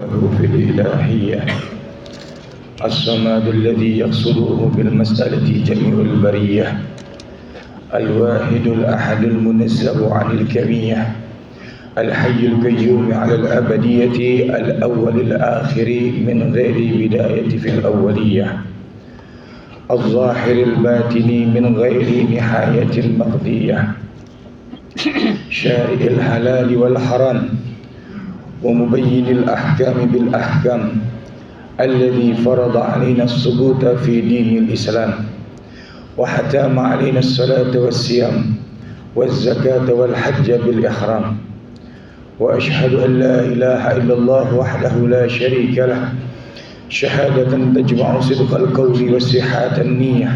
في الإلهية الصمد الذي يقصده بالمسألة جميع البرية الواحد الأحد المنزه عن الكمية الحي القيوم على الأبدية الأول الآخر من غير بداية في الأولية الظاهر الباطن من غير نهاية المقضية شارع الحلال والحرام ومبين الأحكام بالأحكام الذي فرض علينا الثبوت في دين الإسلام وحتم علينا الصلاة والصيام والزكاة والحج بالإحرام وأشهد أن لا إله إلا الله وحده لا شريك له شهادة تجمع صدق القول وصحة النية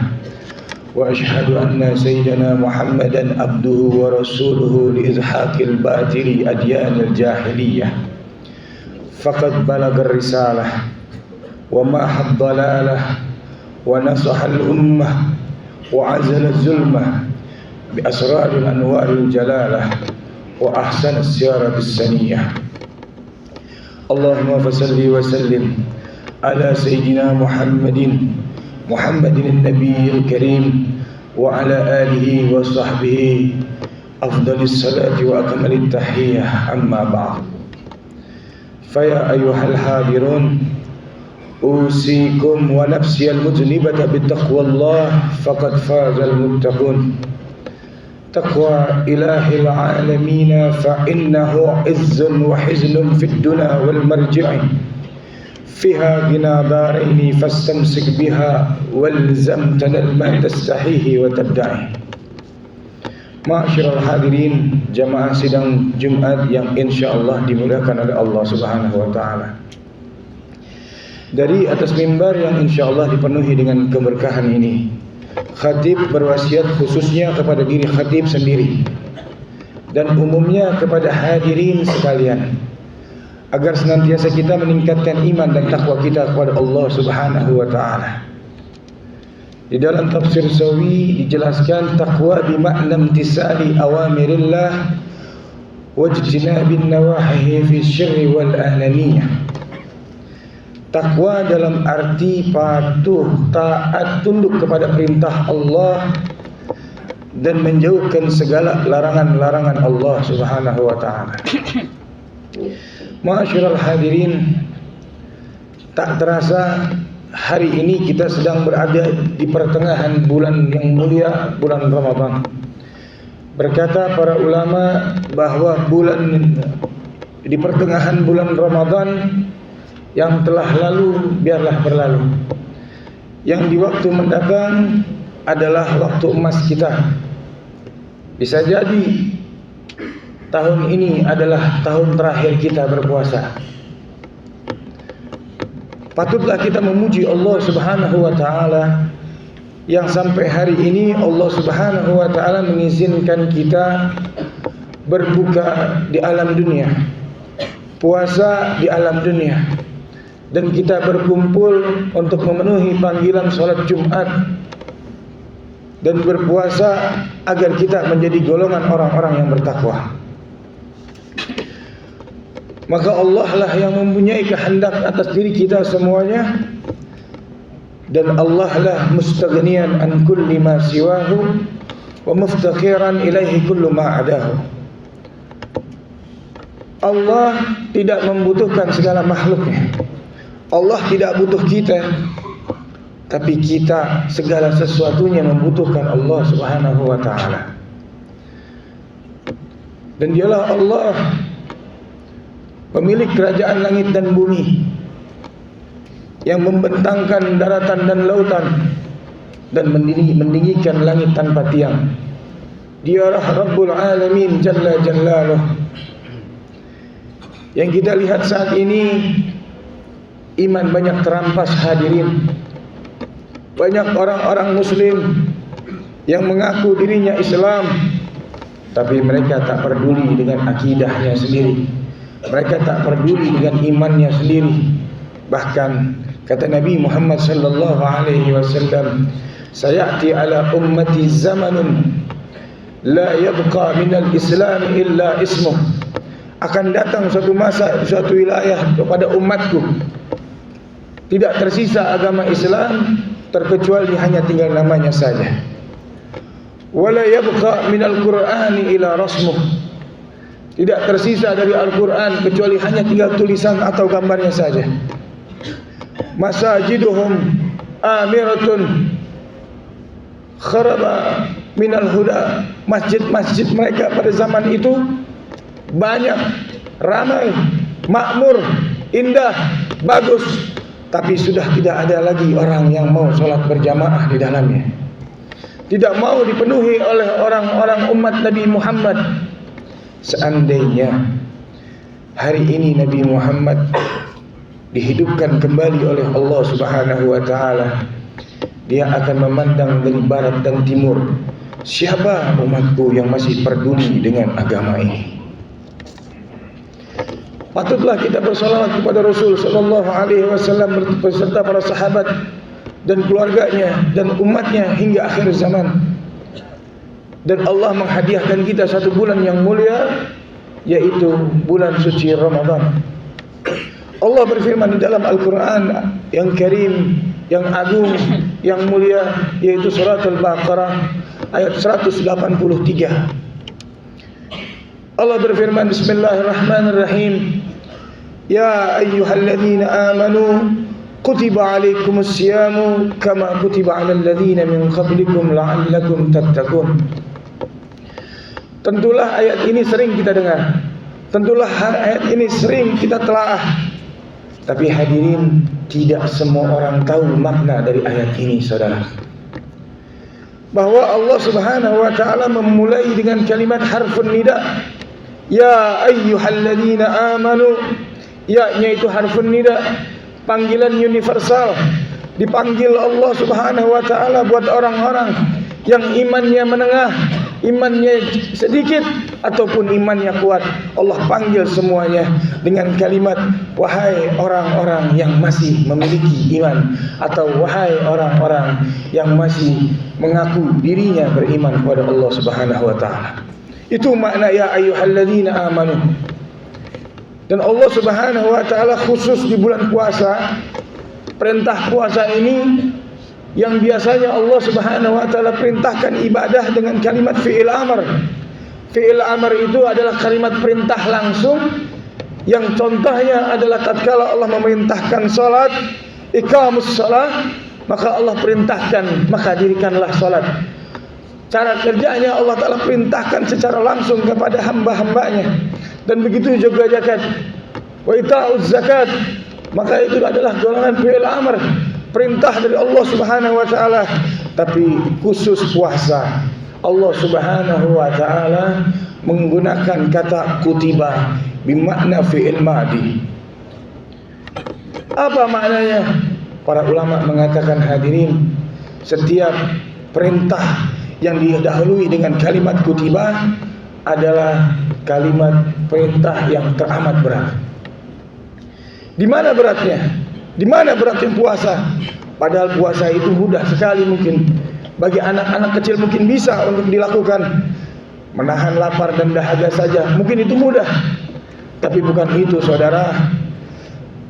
وأشهد أن سيدنا محمدا عبده ورسوله لإزحاق الباطل أديان الجاهلية فقد بلغ الرسالة وماح الضلالة ونصح الأمة وعزل الظلمة بأسرار الأنوار الجلالة وأحسن السيارة السنية اللهم فصل وسلم على سيدنا محمد النبي الكريم وعلى آله وصحبه أفضل الصلاة وأكمل التحية أما بعد فيا أيها الحاضرون أوصيكم ونفسي المذنبة بتقوى الله فقد فاز المتقون تقوى إله العالمين فإنه عز وحزن في الدنيا والمرجع فيها غنى دارين فاستمسك بها والزم تنل ما تستحيه وتدعي. Ma'asyiral hadirin jamaah sidang Jumat yang insyaallah dimuliakan oleh Allah Subhanahu wa taala. Dari atas mimbar yang insyaallah dipenuhi dengan keberkahan ini, khatib berwasiat khususnya kepada diri khatib sendiri dan umumnya kepada hadirin sekalian agar senantiasa kita meningkatkan iman dan takwa kita kepada Allah Subhanahu wa taala. Di dalam tafsir Sawi dijelaskan takwa bimakna imtisali awamirillah wajtinabin nawahihi fi syirri wal ahlaniyah. Takwa dalam arti patuh, taat, tunduk kepada perintah Allah dan menjauhkan segala larangan-larangan Allah Subhanahu wa taala. Ma'asyiral hadirin, tak terasa hari ini kita sedang berada di pertengahan bulan yang mulia, bulan Ramadan. Berkata para ulama bahwa di pertengahan bulan Ramadan yang telah lalu biarlah berlalu. Yang di waktu mendatang adalah waktu emas kita. Bisa jadi tahun ini adalah tahun terakhir kita berpuasa. Patutlah kita memuji Allah Subhanahu wa taala yang sampai hari ini Allah Subhanahu wa taala mengizinkan kita berbuka di alam dunia, puasa di alam dunia, dan kita berkumpul untuk memenuhi panggilan salat Jumat dan berpuasa agar kita menjadi golongan orang-orang yang bertakwa. Maka Allah lah yang mempunyai kehendak atas diri kita semuanya, dan Allah lah mustaghniyan an kulli ma siwahu wa muftakhiran ilaihi kullu ma adahu. Allah tidak membutuhkan segala makhluknya. Allah tidak butuh kita, tapi kita segala sesuatunya membutuhkan Allah Subhanahu wa taala. Dan dialah Allah pemilik kerajaan langit dan bumi yang membentangkan daratan dan lautan dan mendingikan langit tanpa tiang. Dialah Rabbul Alamin Jalla Jalaluh. Yang kita lihat saat ini, iman banyak terampas hadirin. Banyak orang-orang muslim yang mengaku dirinya Islam, tapi mereka tak peduli dengan akidahnya sendiri. Mereka tak peduli dengan imannya sendiri. Bahkan kata Nabi Muhammad sallallahu alaihi wasallam, "Sayati ala ummati zamanun la yabqa minal Islam illa ismuh." akan datang suatu masa, suatu wilayah kepada umatku tidak tersisa agama Islam terkecuali hanya tinggal namanya saja. Wala yabqa minal Qur'ani ila rasmuh. Tidak tersisa dari Al-Quran kecuali hanya tinggal tulisan atau gambarnya saja. Masajiduhum amiratun kharaba minal huda. Masjid-masjid mereka pada zaman itu banyak, ramai, makmur, indah, bagus, tapi sudah tidak ada lagi orang yang mau sholat berjamaah di dalamnya. Tidak mau dipenuhi oleh orang-orang umat Nabi Muhammad. Seandainya hari ini Nabi Muhammad dihidupkan kembali oleh Allah Subhanahu wa taala, dia akan memandang dari barat dan timur, siapa umatku yang masih peduli dengan agama ini. Patutlah kita bersalawat kepada Rasul sallallahu alaihi wasallam beserta para sahabat dan keluarganya dan umatnya hingga akhir zaman. Dan Allah menghadiahkan kita satu bulan yang mulia, yaitu bulan suci Ramadan. Allah berfirman di dalam Al-Quran yang karim, yang agung, yang mulia, yaitu surat Al-Baqarah ayat 183. Allah berfirman, Bismillahirrahmanirrahim, Ya ayyuhalladzina amanu kutiba alaikumus siyamu kama kutiba alal ladzina min qablikum la'allakum tattaqun. Tentulah ayat ini sering kita dengar, tentulah ayat ini sering kita telaah. Tapi hadirin, tidak semua orang tahu makna dari ayat ini, saudara. Bahwa Allah Subhanahu wa taala memulai dengan kalimat harfun nida. Ya ayyuhalladzina amanu. Ya-nya itu harfun nida, panggilan universal. Dipanggil Allah Subhanahu wa taala buat orang-orang yang imannya menengah, imannya sedikit ataupun imannya kuat. Allah panggil semuanya dengan kalimat, wahai orang-orang yang masih memiliki iman, atau wahai orang-orang yang masih mengaku dirinya beriman kepada Allah Subhanahu wa taala. Itu makna ya ayyuhalladzina amanu. Dan Allah Subhanahu wa taala khusus di bulan puasa, perintah puasa ini yang biasanya Allah Subhanahu wa taala perintahkan ibadah dengan kalimat fi'il amr. Fi'il amr itu adalah kalimat perintah langsung, yang contohnya adalah tatkala Allah memerintahkan salat, iqamus shalah, maka Allah perintahkan, maka dirikanlah salat. Cara kerjanya Allah taala perintahkan secara langsung kepada hamba-hambanya. Dan begitu juga zakat. Wa ita'uz zakat, maka itu adalah golongan fi'il amr, perintah dari Allah Subhanahu wa taala. Tapi khusus puasa, Allah Subhanahu wa taala menggunakan kata kutiba bermakna fi'il madi. Apa maknanya? Para ulama mengatakan, hadirin, setiap perintah yang didahului dengan kalimat kutiba adalah kalimat perintah yang teramat berat. Di mana beratnya? Di mana beratnya puasa? Padahal puasa itu mudah sekali mungkin. Bagi anak-anak kecil mungkin bisa untuk dilakukan. Menahan lapar dan dahaga saja, mungkin itu mudah. Tapi bukan itu, saudara.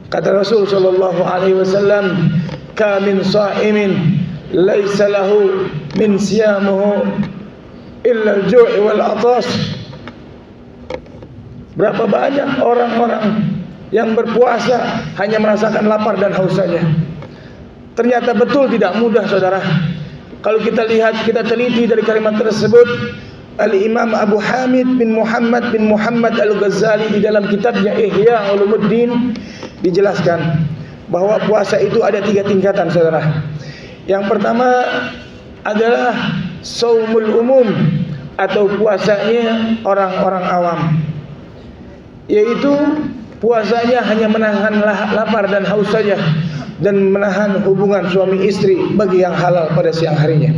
Kata Rasul sallallahu alaihi wasallam, "Ka min sha'imin laisa lahu min siyamuhu illa al-ju' wal 'atash." Berapa banyak orang-orang yang berpuasa hanya merasakan lapar dan haus saja. Ternyata betul tidak mudah, saudara. Kalau kita lihat, kita teliti dari kalimat tersebut, Al-Imam Abu Hamid bin Muhammad Al-Ghazali di dalam kitabnya Ihya Ulumuddin dijelaskan bahwa puasa itu ada 3 tingkatan, saudara. Yang pertama adalah shaumul umum, atau puasanya orang-orang awam, yaitu puasanya hanya menahan lapar dan haus saja, dan menahan hubungan suami istri bagi yang halal pada siang harinya.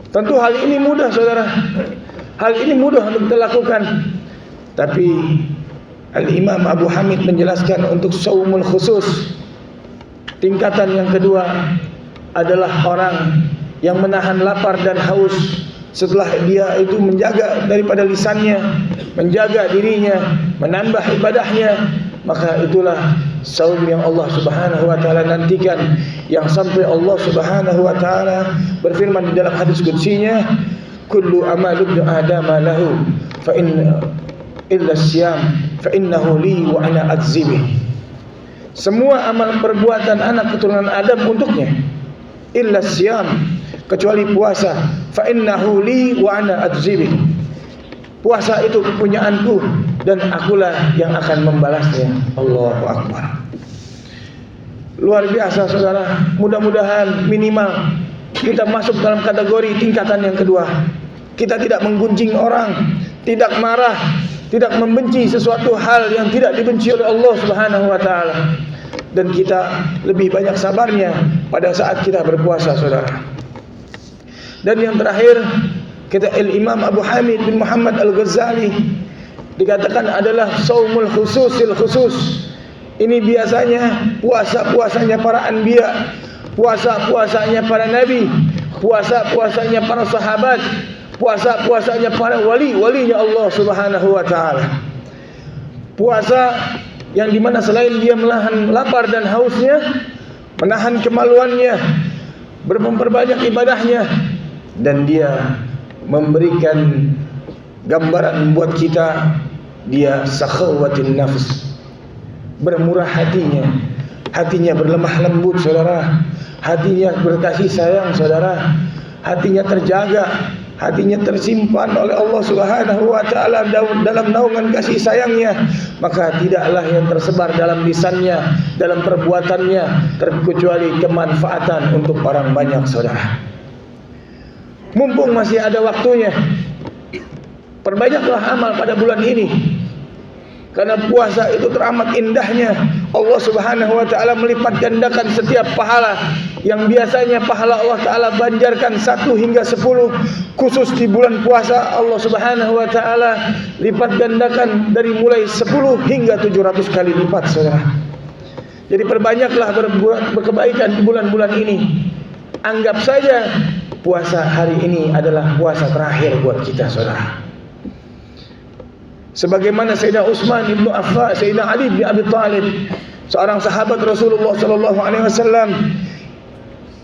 Tentu hal ini mudah, saudara. Hal ini mudah untuk dilakukan. Tapi Al-Imam Abu Hamid menjelaskan untuk shaumul khusus, tingkatan yang kedua adalah orang yang menahan lapar dan haus setelah dia itu menjaga daripada lisannya, menjaga dirinya, menambah ibadahnya, maka itulah saum yang Allah Subhanahu wa taala nantikan, yang sampai Allah Subhanahu wa taala berfirman di dalam hadis qudsinya, kullu amal ibnu adam lahu fa in illa siyam fa innahu li wa ana adzibih. Semua amal perbuatan anak keturunan Adam untuknya, illa siyam, kecuali puasa, fa innahu li wa ana adzibih. Puasa itu kepunyaanku dan akulah yang akan membalasnya. Allahu akbar. Luar biasa saudara. Mudah-mudahan minimal kita masuk dalam kategori tingkatan yang kedua. Kita tidak menggunjing orang, tidak marah, tidak membenci sesuatu hal yang tidak dibenci oleh Allah Subhanahu wa taala. Dan kita lebih banyak sabarnya pada saat kita berpuasa, saudara. Dan yang terakhir, kata Imam Abu Hamid bin Muhammad Al-Ghazali, dikatakan adalah saumul khususil khusus. Ini biasanya puasa-puasanya para anbiya, puasa-puasanya para nabi, puasa-puasanya para sahabat, puasa-puasanya para wali-walinya Allah Subhanahu wa taala. Puasa yang dimana selain dia menahan lapar dan hausnya, menahan kemaluannya, memperbanyak ibadahnya, dan dia memberikan gambaran buat kita, dia sakhawatin nafs, bermurah hatinya, hatinya berlemah lembut, saudara, hatinya berkasih sayang, saudara, hatinya terjaga, hatinya tersimpan oleh Allah Subhanahu wa taala dalam naungan kasih sayangnya, maka tidaklah yang tersebar dalam lisannya, dalam perbuatannya, terkecuali kemanfaatan untuk orang banyak, saudara. Mumpung masih ada waktunya, perbanyaklah amal pada bulan ini, karena puasa itu teramat indahnya. Allah Subhanahu wa taala melipat gandakan setiap pahala yang biasanya pahala Allah taala banjarkan 1 hingga 10, khusus di bulan puasa Allah Subhanahu wa taala lipat gandakan dari mulai 10 hingga 700 kali lipat, saudara. Jadi perbanyaklah berkebaikan di bulan-bulan ini. Anggap saja puasa hari ini adalah puasa terakhir buat kita, saudara. Sebagaimana Sayyidina Utsman bin Affan, Sayyidina Ali bin Abi Thalib, seorang sahabat Rasulullah sallallahu alaihi wasallam,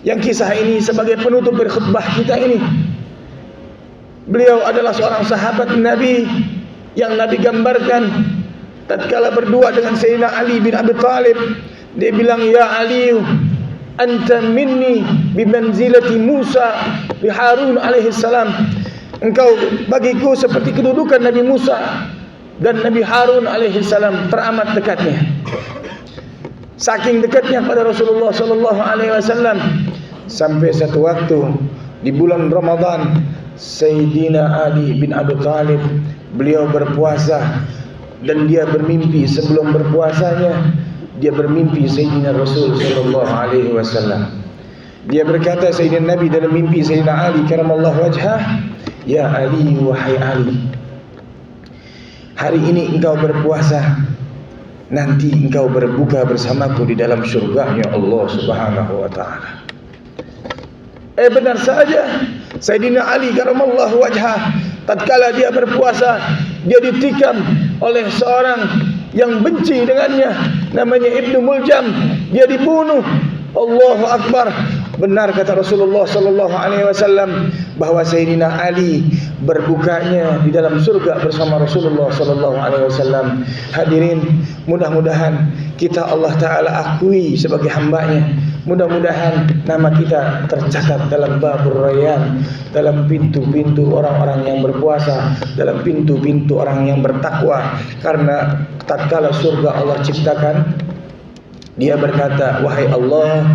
yang kisah ini sebagai penutup berkhutbah kita ini. Beliau adalah seorang sahabat Nabi yang Nabi gambarkan tatkala berdua dengan Sayyidina Ali bin Abi Thalib. Dia bilang, ya Ali, anta minni bimanzilati Musa bi Harun alaihi salam. Engkau bagiku seperti kedudukan Nabi Musa dan Nabi Harun alaihi salam, teramat dekatnya. Saking dekatnya pada Rasulullah sallallahu alaihi wasallam, sampai satu waktu di bulan Ramadan, Sayyidina Ali bin Abi Thalib, beliau berpuasa, dan dia bermimpi sebelum berpuasanya, dia bermimpi Sayyidina Rasul sallallahu alaihi wasallam. Dia berkata, Sayyidina Nabi dalam mimpi Sayyidina Ali karamallahu wajhah, ya Ali, wahai Ali, hari ini engkau berpuasa, nanti engkau berbuka bersamaku di dalam syurganya Allah Subhanahu wa taala. Benar saja, Sayyidina Ali karamallahu wajhah, tatkala dia berpuasa, dia ditikam oleh seorang yang benci dengannya, namanya Ibnu Muljam. Dia dibunuh. Allahu akbar. Benar kata Rasulullah sallallahu alaihi wasallam bahwa Sayyidina Ali berbukanya di dalam surga bersama Rasulullah sallallahu alaihi wasallam. Hadirin, mudah-mudahan kita Allah taala akui sebagai hamba-Nya. Mudah-mudahan nama kita tercatat dalam babur rayyan, dalam pintu-pintu orang-orang yang berpuasa, dalam pintu-pintu orang yang bertakwa. Karena tatkala surga Allah ciptakan, dia berkata, wahai Allah,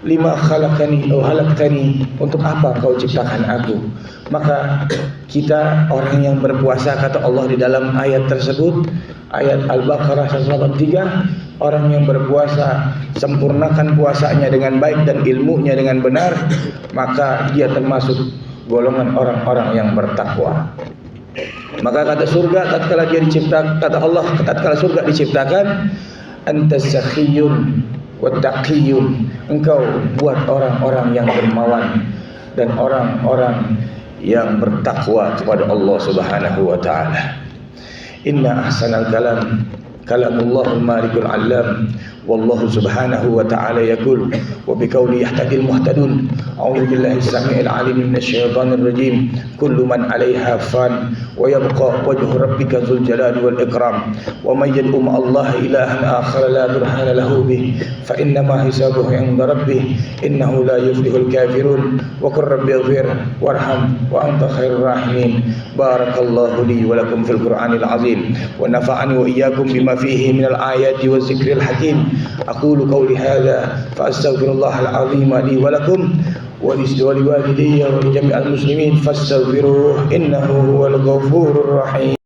lima khalaqani atau halaktani, untuk apa kau ciptakan aku? Maka kita orang yang berpuasa, kata Allah di dalam ayat tersebut, ayat Al-Baqarah 183, orang yang berpuasa sempurnakan puasanya dengan baik dan ilmunya dengan benar, maka dia termasuk golongan orang-orang yang bertakwa. Maka kata surga tatkala dia diciptakan, kata Allah tatkala surga diciptakan, antas sakhiyun wa taqiyun, engkau buat orang-orang yang dermawan dan orang-orang yang bertakwa kepada Allah Subhanahu wa taala. Inna ahsanal kalam kalamullah malikul alam. Wallahu subhanahu wa ta'ala yaqul wa biqawli yahtadil muhtadun. A'udzu billahi samii'il 'aliim minasy syaithaanir rajiim. Kullu man 'alaiha fan wa yabqa wajhu rabbika dzul jalali wal ikram. Wa may yad'u ma'allahi ilahan akhar la burhana lahu bih fa innama hisabuhu 'inda rabbih innahu la yuflihul kafirun. Wa qur rabbi ighfir warham wa anta khairur rahimin. Barakallahu li wa lakum fil Qur'anil 'azim wa nafa'ani wa iyyakum bima fihi minal ayati wa dzikril hakim. أقول قولي هذا فأستغفر الله العظيم لي ولكم ولوالدي ولجميع المسلمين فاستغفروه إنه هو الغفور الرحيم.